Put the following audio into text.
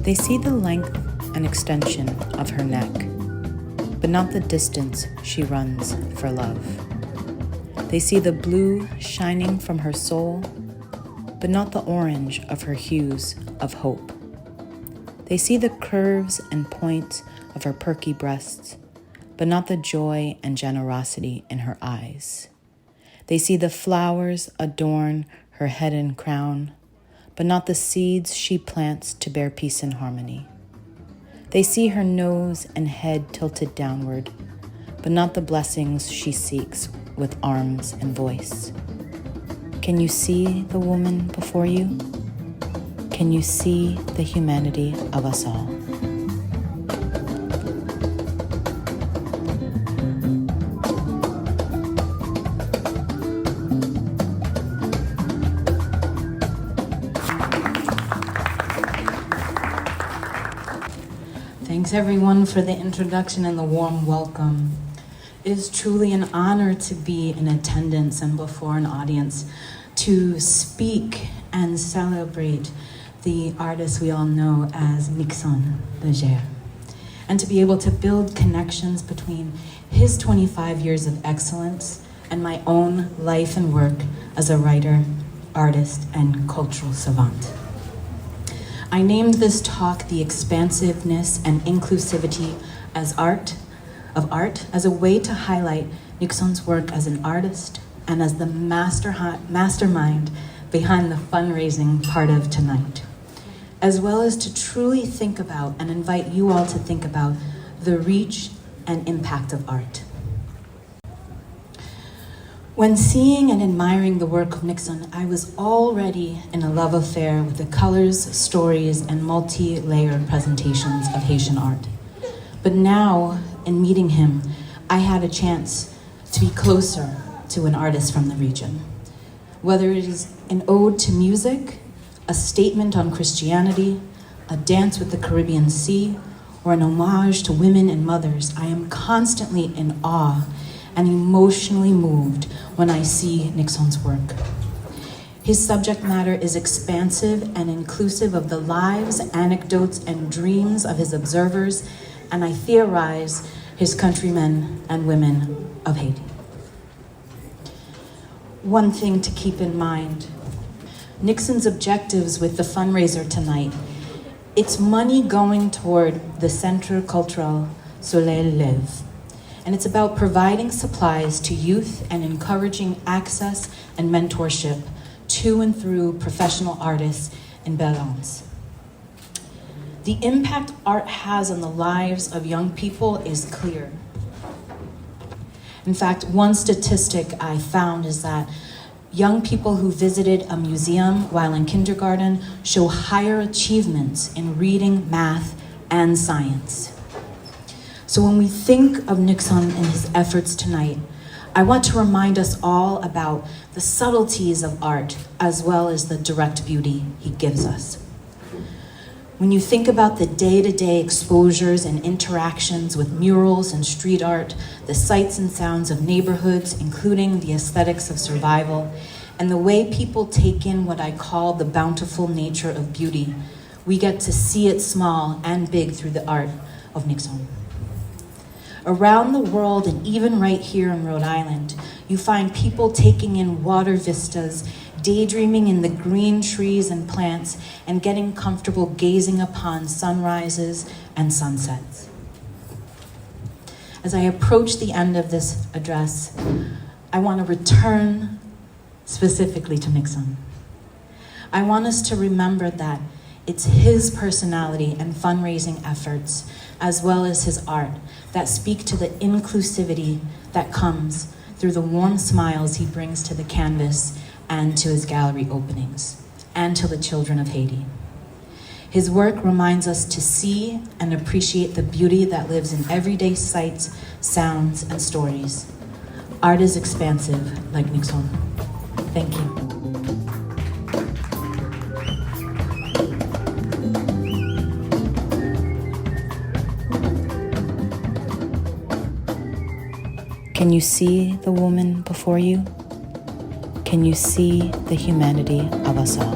They see the length and extension of her neck, but not the distance she runs for love. They see the blue shining from her soul, but not the orange of her hues of hope. They see the curves and points of her perky breasts, but not the joy and generosity in her eyes. They see the flowers adorn her head and crown, but not the seeds she plants to bear peace and harmony. They see her nose and head tilted downward, but not the blessings she seeks with arms and voice. Can you see the woman before you? Can you see the humanity of us all? Thanks everyone for the introduction and the warm welcome. It is truly an honor to be in attendance and before an audience to speak and celebrate the artist we all know as Nixon Leger, and to be able to build connections between his 25 years of excellence and my own life and work as a writer, artist, and cultural savant. I named this talk The Expansiveness and Inclusivity of art as a way to highlight Nixon's work as an artist and as the mastermind behind the fundraising part of tonight, as well as to truly think about and invite you all to think about the reach and impact of art. When seeing and admiring the work of Nixon, I was already in a love affair with the colors, stories, and multi-layered presentations of Haitian art. But now, in meeting him, I had a chance to be closer to an artist from the region. Whether it is an ode to music, a statement on Christianity, a dance with the Caribbean Sea, or an homage to women and mothers, I am constantly in awe and emotionally moved when I see Nixon's work. His subject matter is expansive and inclusive of the lives, anecdotes, and dreams of his observers, and I theorize his countrymen and women of Haiti. One thing to keep in mind, Nixon's objectives with the fundraiser tonight, it's money going toward the Centre Culturel Soleil Lève, and it's about providing supplies to youth and encouraging access and mentorship to and through professional artists in Belance. The impact art has on the lives of young people is clear. In fact, one statistic I found is that young people who visited a museum while in kindergarten show higher achievements in reading, math, and science. So when we think of Nixon and his efforts tonight, I want to remind us all about the subtleties of art as well as the direct beauty he gives us. When you think about the day-to-day exposures and interactions with murals and street art, the sights and sounds of neighborhoods, including the aesthetics of survival, and the way people take in what I call the bountiful nature of beauty, we get to see it small and big through the art of Nixon. Around the world, and even right here in Rhode Island, you find people taking in water vistas, daydreaming in the green trees and plants, and getting comfortable gazing upon sunrises and sunsets. As I approach the end of this address, I want to return specifically to Nixon. I want us to remember that it's his personality and fundraising efforts, as well as his art, that speak to the inclusivity that comes through the warm smiles he brings to the canvas and to his gallery openings, and to the children of Haiti. His work reminds us to see and appreciate the beauty that lives in everyday sights, sounds, and stories. Art is expansive, like Nixon. Thank you. Can you see the woman before you? Can you see the humanity of us all?